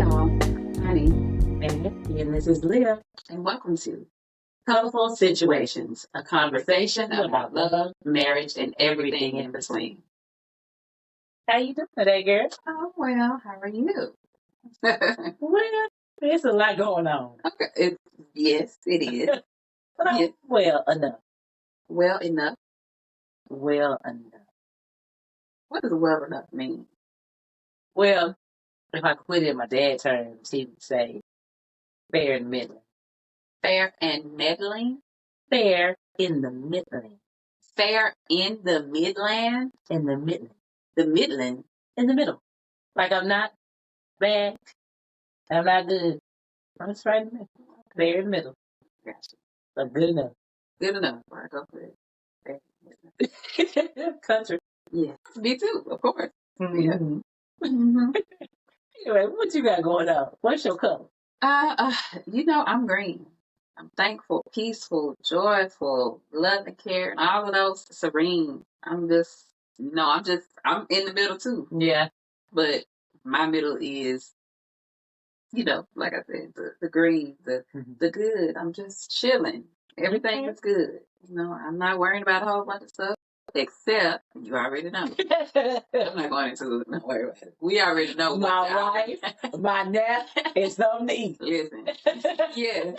y'all. Honey. And this is Liv. And welcome to Colorful Situations, a conversation about love, marriage, and everything in between. How you doing today, girl? Oh, well, how are you? Well, there's a lot going on. Okay. Yes, it is. Yes. Well enough. Well enough. Well enough. What does well enough mean? Well, if I could put it in my dad's terms, he would say fair and middling. Fair and middling? Fair in the middling. Fair in the Midland? In the middling. The Midland? In the middle. Like I'm not bad. I'm not good. I'm just right in the middle. Fair in the middle. Gotcha. But good enough. Good enough. All right, go for it. Country. Yeah. Me too, of course. Mm-hmm. Yeah. Mm-hmm. Anyway, what you got going on? What's your color? I'm green. I'm thankful, peaceful, joyful, love and care, and all of those serene. I'm in the middle too. Yeah. But my middle is, like I said, the green, the good. I'm just chilling. Everything is good. I'm not worrying about a whole bunch of stuff. Except, you already know. I'm not going into it. Don't worry about it. We already know. My wife, my nap, and some needs. Listen. Yes.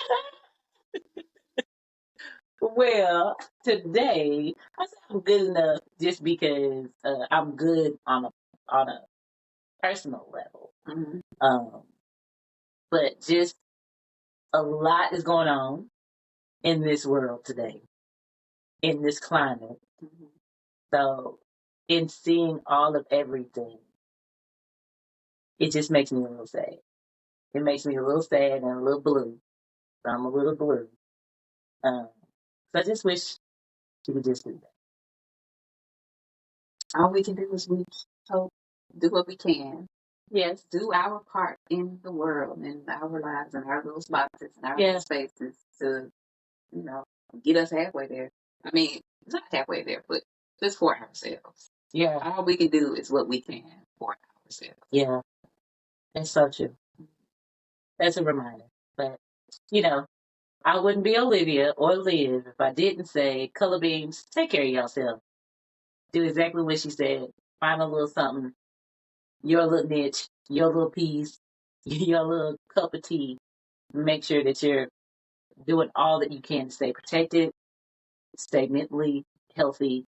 Well, today, I said I'm good enough just because I'm good on a personal level. Mm-hmm. But just a lot is going on in this world today, in this climate. Mm-hmm. So, in seeing all of everything, it just makes me a little sad. It makes me a little sad and a little blue. So I'm a little blue. So I just wish you would just do that. All we can do is we hope, do what we can. Yes. Do our part in the world, in our lives, and our little boxes, and our little spaces to, get us halfway there. I mean, not halfway there, but just for ourselves. Yeah. All we can do is what we can for ourselves. Yeah. That's so true. That's a reminder. But, I wouldn't be Olivia or Liv if I didn't say, ColorBeams, take care of yourself. Do exactly what she said. Find a little something, your little niche, your little piece, your little cup of tea. Make sure that you're doing all that you can to stay protected, stay mentally healthy,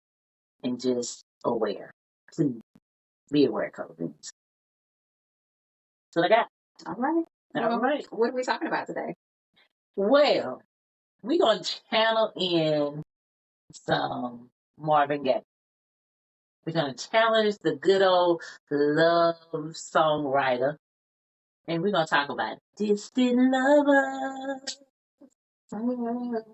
and just aware. Please be aware, ColorBeams. So I got. All right. All right. What are we talking about today? Well, we're going to channel in some Marvin Gaye. We're going to challenge the good old love songwriter. And we're going to talk about distant lovers. Lover,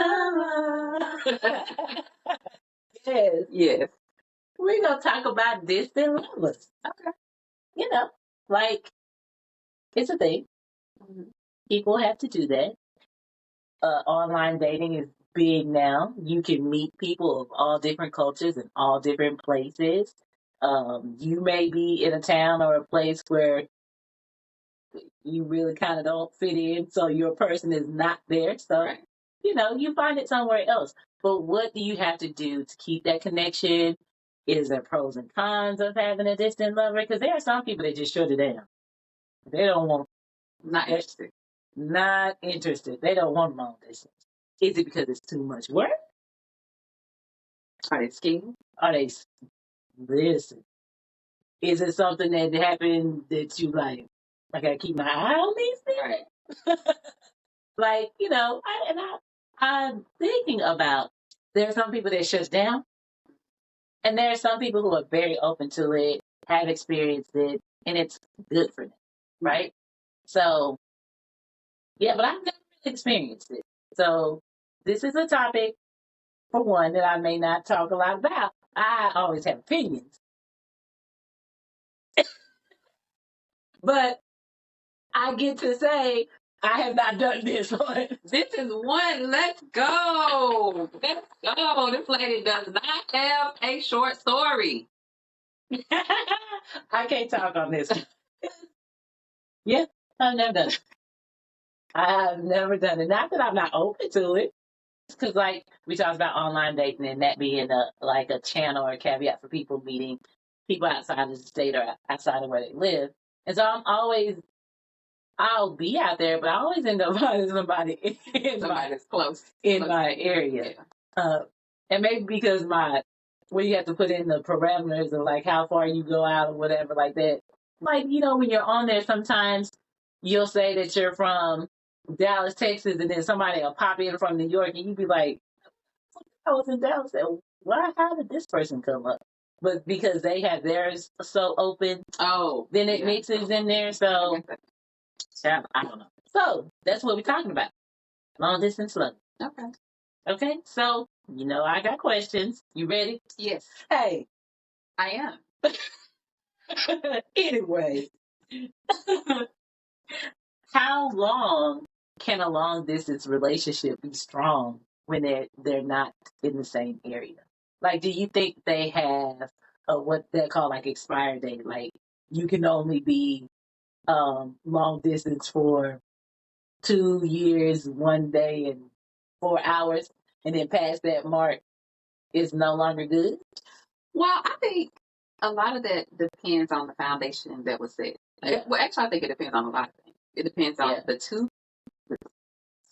lover. Yes. Yes. We're going to talk about distant lovers. Okay. It's a thing. Mm-hmm. People have to do that. Online dating is big now. You can meet people of all different cultures and all different places. You may be in a town or a place where you really kind of don't fit in, so your person is not there. So, right. You find it somewhere else. But what do you have to do to keep that connection? Is there pros and cons of having a distant lover? Because there are some people that just shut it down. They don't want. Not interested. Not interested. They don't want long distance. Is it because it's too much work? Are they scared? Listen. Is it something that happened that you like, I gotta keep my eye on these things? Right. I'm thinking about, there are some people that shut down, and there are some people who are very open to it, have experienced it, and it's good for them, right? So, yeah, but I've never really experienced it. So, this is a topic, for one, that I may not talk a lot about. I always have opinions. But I get to say, I have not done this one. This is one. Let's go. Let's go. This lady does not have a short story. I I can't talk on this. Yeah, I've never done it. I've never done it. Not that I'm not open to it. Because, like, we talked about online dating and that being a channel or a caveat for people meeting people outside of the state or outside of where they live. And so I'll be out there, but I always end up finding somebody that's close in my area. Yeah. And maybe because when you have to put in the parameters of like how far you go out or whatever like that. Like, when you're on there, sometimes you'll say that you're from Dallas, Texas, and then somebody will pop in from New York and you'd be like, I was in Dallas. How did this person come up? But because they have theirs so open, then it mixes in there. So, I don't know. So, that's what we're talking about. Long distance love. Okay. So, I got questions. You ready? Yes. Hey. I am. Anyway. How long can a long distance relationship be strong when they're not in the same area? Like, do you think they have what they call like expired date? Like, you can only be long distance for 2 years, 1 day, and 4 hours, and then past that mark is no longer good? Well, I think a lot of that depends on the foundation that was set. Yeah. Well, actually, I think it depends on a lot of things. It depends on the two.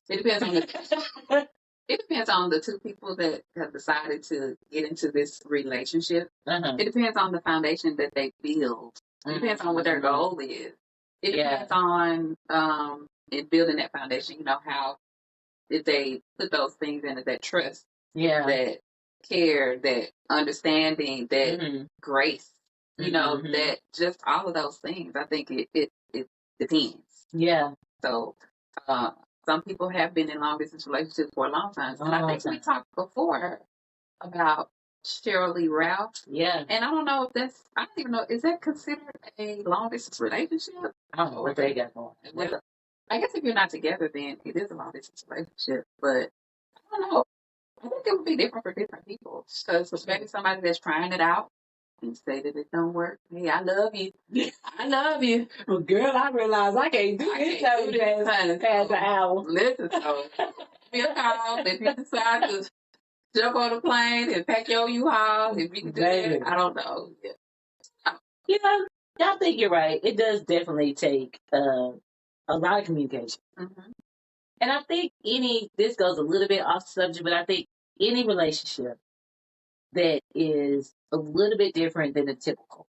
It depends on the. It depends on the two people that have decided to get into this relationship. It depends on the foundation that they build. It depends on what their goal is. It depends on in building that foundation. How did they put those things into that trust? That care, that understanding, that grace. That just all of those things. I think it depends. Yeah. So, some people have been in long distance relationships for a long time. And I think we talked before about Shirley Ralph. Yeah. And I don't know if I don't even know, is that considered a long distance relationship? I don't know what they got going. I guess if you're not together, then it is a long distance relationship. But I don't know. I think it would be different for different people. Because maybe somebody that's trying it out and say that it don't work. Hey, I love you. I love you. Well, girl, I realize I can't do this past an hour. Listen, so be a call if you decide to jump on a plane and pack your U-Haul. If you can do that, I don't know. I think you're right. It does definitely take a lot of communication. And I think this goes a little bit off subject, but I think any relationship that is a little bit different than the typical,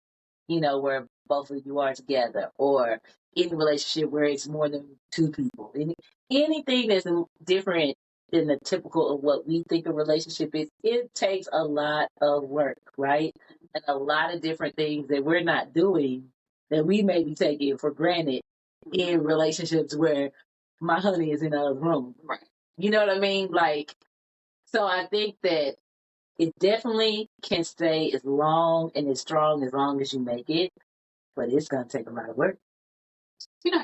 where both of you are together, or any relationship where it's more than two people, anything that's different than the typical of what we think a relationship is, it takes a lot of work, right? And a lot of different things that we're not doing that we may be taking for granted in relationships where my honey is in the other room. Right. You know what I mean? Like, so I think that it definitely can stay as long and as strong as long as you make it, but it's going to take a lot of work.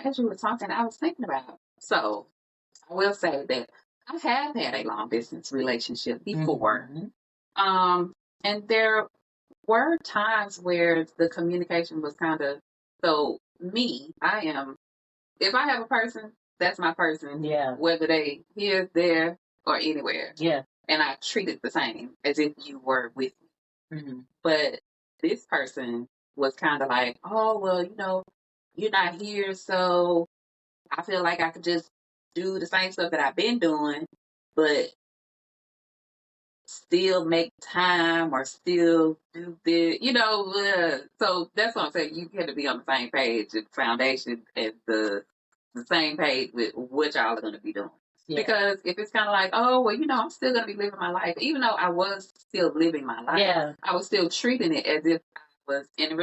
As you were talking, I was thinking about, so I will say that I have had a long distance relationship before. And there were times where the communication was kind of, so me, if I have a person, that's my person. Yeah. Whether they here, there, or anywhere. Yeah. And I treat it the same as if you were with me. But this person was kind of like, oh, well, you're not here, so I feel like I could just do the same stuff that I've been doing, but still make time or still do this, so that's what I'm saying. You have to be on the same page at the foundation, at the same page with what y'all are going to be doing. Yeah. Because if it's kind of like, oh, well, I'm still going to be living my life, even though I was still living my life, I was still treating it as if I was in a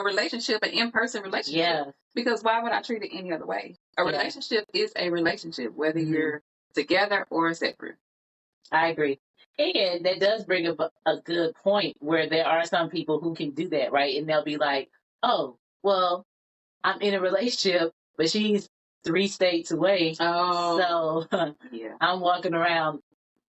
relationship, an in-person relationship. Yeah. Because why would I treat it any other way? A relationship is a relationship, whether you're together or separate. I agree. And that does bring up a good point where there are some people who can do that, right? And they'll be like, oh, well, I'm in a relationship, but she's 3 states away. Oh. So I'm walking around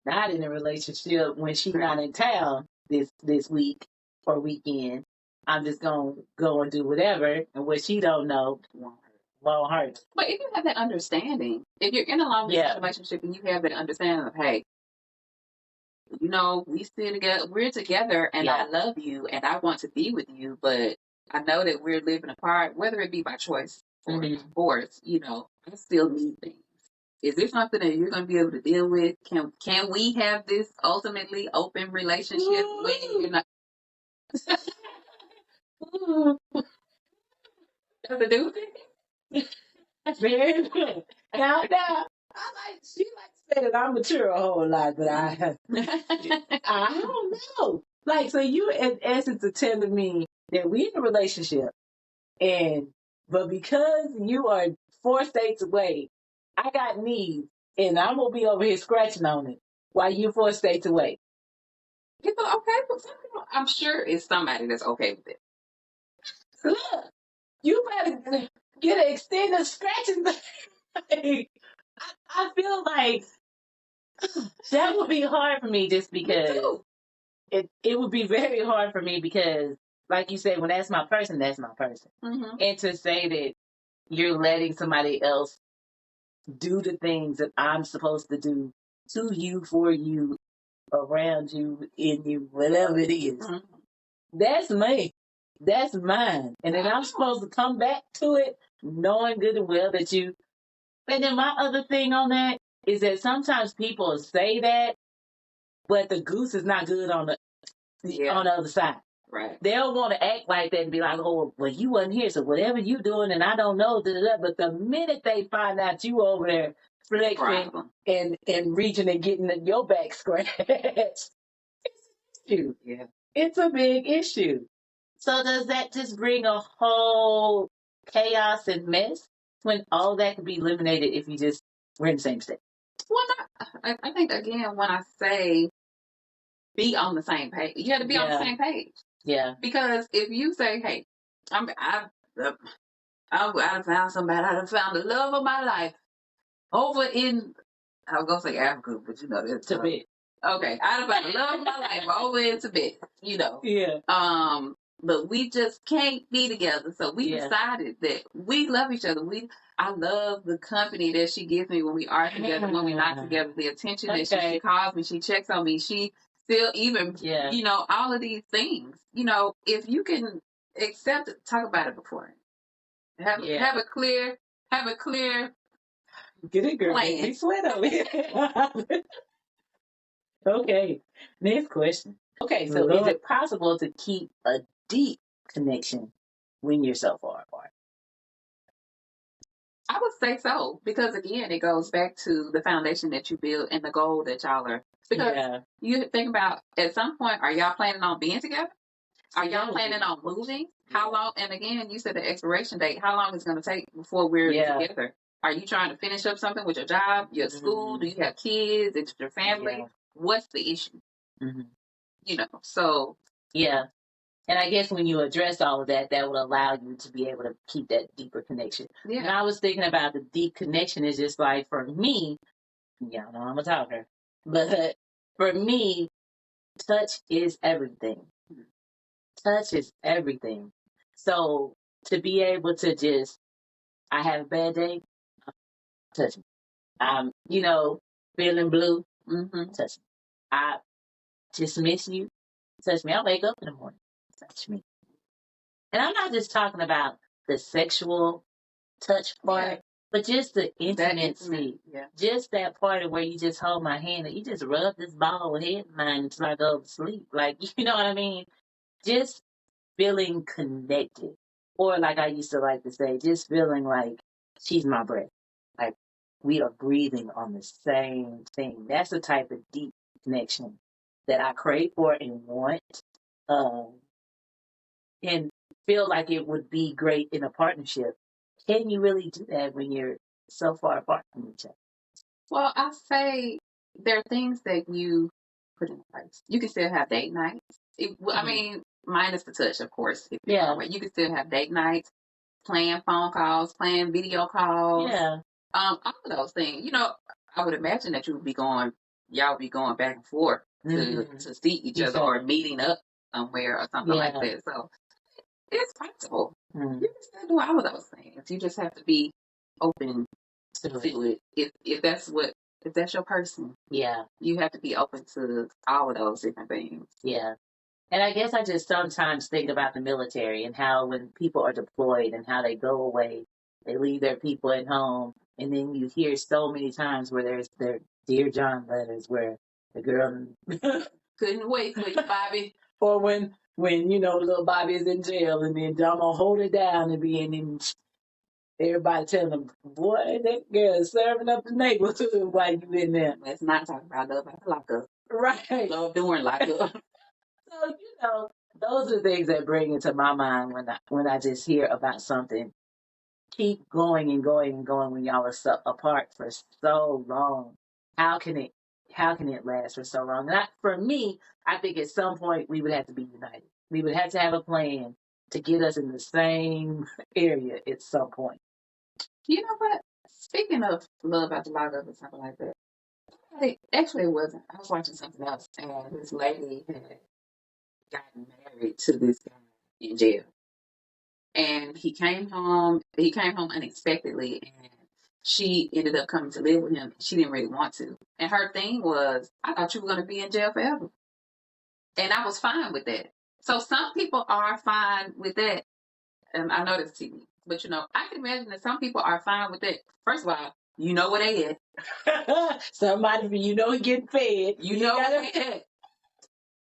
not in a relationship when she's not in town this week or weekend. I'm just gonna go and do whatever, and what she don't know won't hurt. But if you have that understanding, if you're in a long distance relationship and you have that understanding of, hey, you know, we're together, and I love you, and I want to be with you, but I know that we're living apart, whether it be by choice or force, you know, I still need things. Is this something that you're going to be able to deal with? Can we have this ultimately open relationship when you're not? Does it do it? Very good. Now, she likes to say that I mature a whole lot, but I don't know. Like, so you in essence are telling me that we in a relationship, but because you are 4 states away, I got needs, and I'm gonna be over here scratching on it while you 4 states away. People okay with some people. I'm sure it's somebody that's okay with it. Look, you better get an extended scratching. I feel like that would be hard for me just because it would be very hard for me because, like you said, when that's my person, that's my person. Mm-hmm. And to say that you're letting somebody else do the things that I'm supposed to do to you, for you, around you, in you, whatever it is, that's me. That's mine. And then I'm supposed to come back to it knowing good and well that you. And then my other thing on that is that sometimes people say that, but the goose is not good on the other side. Right. They'll want to act like that and be like, oh, well, you wasn't here, so whatever you doing, and I don't know, but the minute they find out you over there flexing and reaching and getting your back scratched, it's an issue. Yeah. It's a big issue. So does that just bring a whole chaos and mess when all that could be eliminated if you just were in the same state? Well, I think, again, when I say be on the same page, you got to be on the same page. Yeah. Because if you say, hey, I found somebody, I found the love of my life over in, I was going to say Africa, but you know, that's Tibet. Okay, I found the love of my life over in Tibet, you know. Yeah. But we just can't be together. So we decided that we love each other. I love the company that she gives me when we are together, when we're not together, the attention that she calls me, she checks on me, she still even, you know, all of these things. You know, if you can accept it, talk about it before. Have a clear Get it, girl. Make me sweat over here. Okay, next question. Okay, so is it possible to keep a deep connection when you're so far apart? I would say so, because again, it goes back to the foundation that you build and the goal that y'all are. Because you think about, at some point, are y'all planning on being together? Are y'all planning on moving? How long? And again, you said the expiration date. How long is it going to take before we're together? Are you trying to finish up something with your job, your school? Do you have kids? Is it your family? Yeah. What's the issue? Mm-hmm. You know, so. Yeah. And I guess when you address all of that, that would allow you to be able to keep that deeper connection. Yeah. And I was thinking about the deep connection is just like, for me, y'all know I'm a talker, but for me, touch is everything. Touch is everything. So to be able to just, I have a bad day, touch me. I'm, feeling blue, touch me. I just miss you, touch me. I wake up in the morning, touch me. And I'm not just talking about the sexual touch part, but just the intimacy. Just that part of where you just hold my hand and you just rub this ball head of mine until I go to sleep. Like, you know what I mean? Just feeling connected. Or like I used to like to say, just feeling like she's my breath. Like we are breathing on the same thing. That's the type of deep connection that I crave for and want. And feel like it would be great in a partnership. Can you really do that when you're so far apart from each other? Well, I say there are things that you put in place. You can still have date nights. I mean, minus the touch, of course. You can still have date nights, playing phone calls, playing video calls. Yeah. All of those things. You know, I would imagine that y'all would be going back and forth to see each other or meeting up somewhere or something like that. So it's possible. You can still do all of those things. You just have to be open to it. If that's your person. Yeah. You have to be open to all of those different things. Yeah. And I guess I just sometimes think about the military and how when people are deployed and how they go away, they leave their people at home. And then you hear so many times where there's their Dear John letters where the girl couldn't wait for you, Bobby. Or when little Bobby is in jail and then John will hold it down and be in everybody telling them, boy, that girl is serving up the neighborhood while you in there. Let's not talk about love after lockup. Right. Love during lockup. So, those are things that bring into my mind when I just hear about something. Keep going and going and going when y'all are apart for so long. How can it last for so long? For me, I think at some point we would have to be united. We would have to have a plan to get us in the same area at some point. You know what? Speaking of love after lockup or something like that, actually it wasn't. I was watching something else, and this lady had gotten married to this guy in jail. And he came home unexpectedly, and she ended up coming to live with him. She didn't really want to. And her thing was, I thought you were going to be in jail forever. And I was fine with that. So some people are fine with that. And I know that's TV. But, I can imagine that some people are fine with that. First of all, you know where they at. Somebody, getting fed. You know where they at.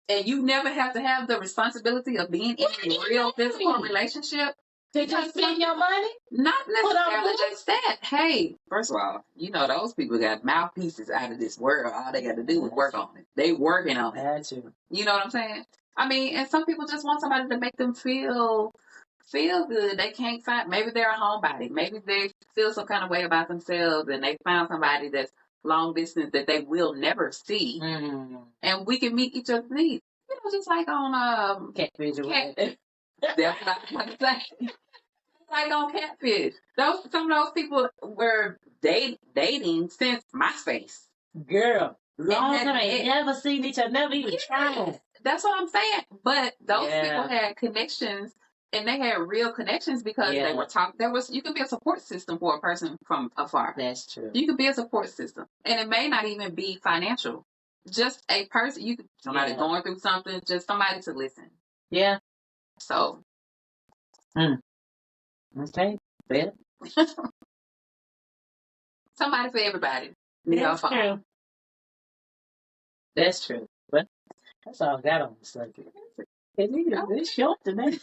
And you never have to have the responsibility of being in a real physical relationship. To just spend your money? Not necessarily just that. Hey, first of all, those people got mouthpieces out of this world. All they got to do is work on it. They working on it. That's true. You know what I'm saying? I mean, and some people just want somebody to make them feel good. They can't find, maybe they're a homebody. Maybe they feel some kind of way about themselves and they found somebody that's long distance that they will never see. Mm-hmm. And we can meet each other's needs. Just like on Catfish. That's what I was about to say. Like on Catfish. Some of those people were dating since MySpace. Girl, long time they never seen each other, never even tried. That's what I'm saying. But those people had connections, and they had real connections because they were talking. You could be a support system for a person from afar. That's true. You could be a support system, and it may not even be financial. Just a person. Somebody going through something. Just somebody to listen. Yeah. So. Okay. Well. Somebody for everybody. That's true. That's true. But that's all I got on the subject. It's short today.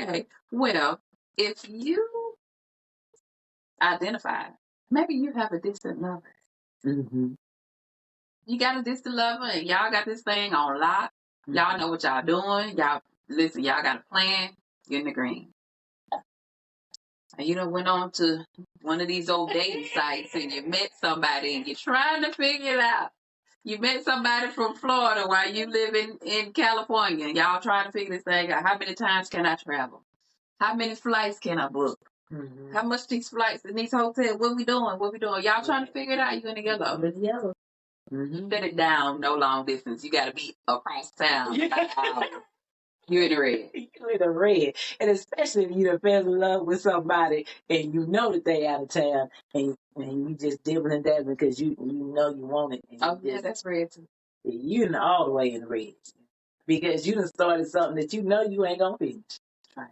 Okay. Well, if you identify, maybe you have a distant lover. Mm-hmm. You got a distant lover, and y'all got this thing on lock. Mm-hmm. Y'all know what y'all doing. Y'all got a plan. You're in the green. And went on to one of these old dating sites and you met somebody and you're trying to figure it out. You met somebody from Florida while you live in California and y'all trying to figure this thing out. How many times can I travel? How many flights can I book? Mm-hmm. How much these flights in these hotels? What we doing? Y'all trying to figure it out. You in the yellow. Mm-hmm. Set it down. No long distance. You got to be across town. You're in the red. You're in the red. And especially if you fell in love with somebody and you know that they out of town and you just dibbling and dabbling because you know you want it. That's red too. You're all the way in the red. Because you done started something that you know you ain't going to finish. Right.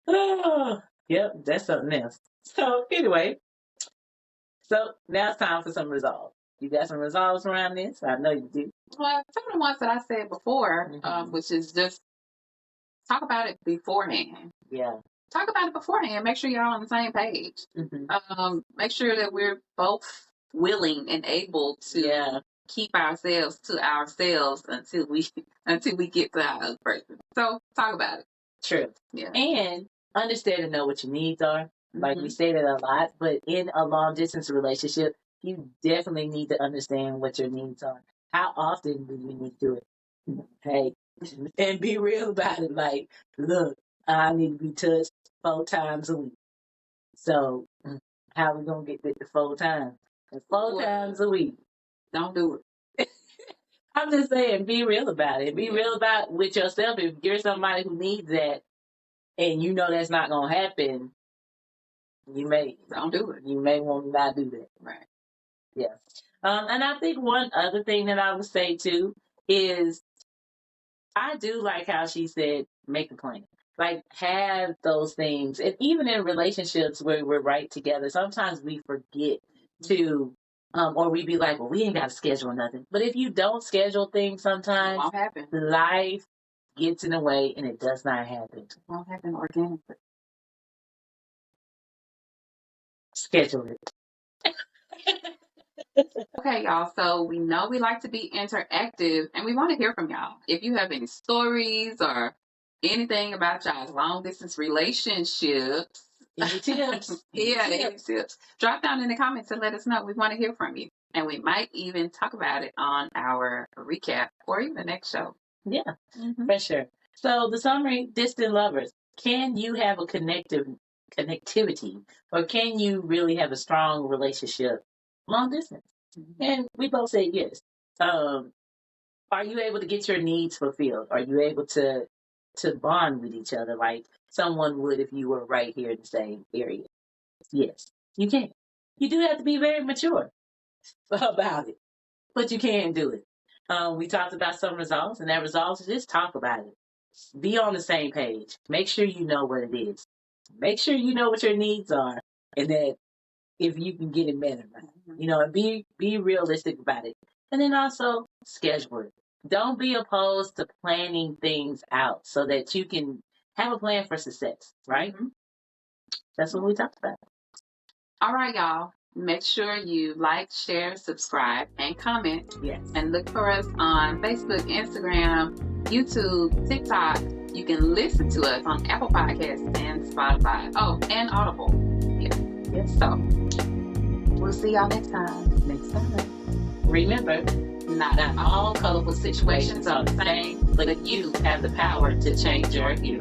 Well, yep, that's something else. So anyway, now it's time for some resolve. You got some resolves around this? I know you do. Well, some of the ones that I said before, which is just talk about it beforehand. Yeah. Talk about it beforehand. Make sure y'all on the same page. Mm-hmm. Make sure that we're both willing and able to keep ourselves to ourselves until we get to our other person. So talk about it. True. Yeah. And understand and know what your needs are. Like we say that a lot, but in a long distance relationship, you definitely need to understand what your needs are. How often do you need to do it? Hey, and be real about it. Like, look, I need to be touched 4 times a week. So, how are we going to get the 4 times? 4 times a week. Don't do it. I'm just saying, be real about it. Be real about with yourself. If you're somebody who needs that and you know that's not going to happen, you may don't do it. You may want to not do that. Right. Yeah. And I think one other thing that I would say too is I do like how she said, make a plan. Like, have those things. And even in relationships where we're right together, sometimes we forget to, or we be like, well, we ain't got to schedule nothing. But if you don't schedule things sometimes, it won't happen. Life gets in the way and it does not happen. It won't happen organically. Schedule it. Okay, y'all. So we know we like to be interactive and we want to hear from y'all. If you have any stories or anything about y'all's long distance relationships, Any tips? any tips, drop down in the comments and let us know. We want to hear from you. And we might even talk about it on our recap or even the next show. Yeah, for sure. So the summary, distant lovers. Can you have a connectivity, or can you really have a strong relationship long distance? And we both say yes. Are you able to get your needs fulfilled? Are you able to bond with each other like someone would if you were right here in the same area? Yes, you can. You do have to be very mature about it, but you can do it. We talked about some results, and that results is just talk about it. Be on the same page. Make sure you know what it is. Make sure you know what your needs are, and that if you can get it met or not. And be realistic about it. And then also schedule it. Don't be opposed to planning things out so that you can have a plan for success, right? That's what we talked about. All right, y'all. Make sure you like, share, subscribe, and comment. Yes. And look for us on Facebook, Instagram, YouTube, TikTok. You can listen to us on Apple Podcasts and Spotify. Oh, and Audible. Yeah. Yes. So we'll see y'all next time. Remember, not all colorful situations are the same, but you have the power to change your view.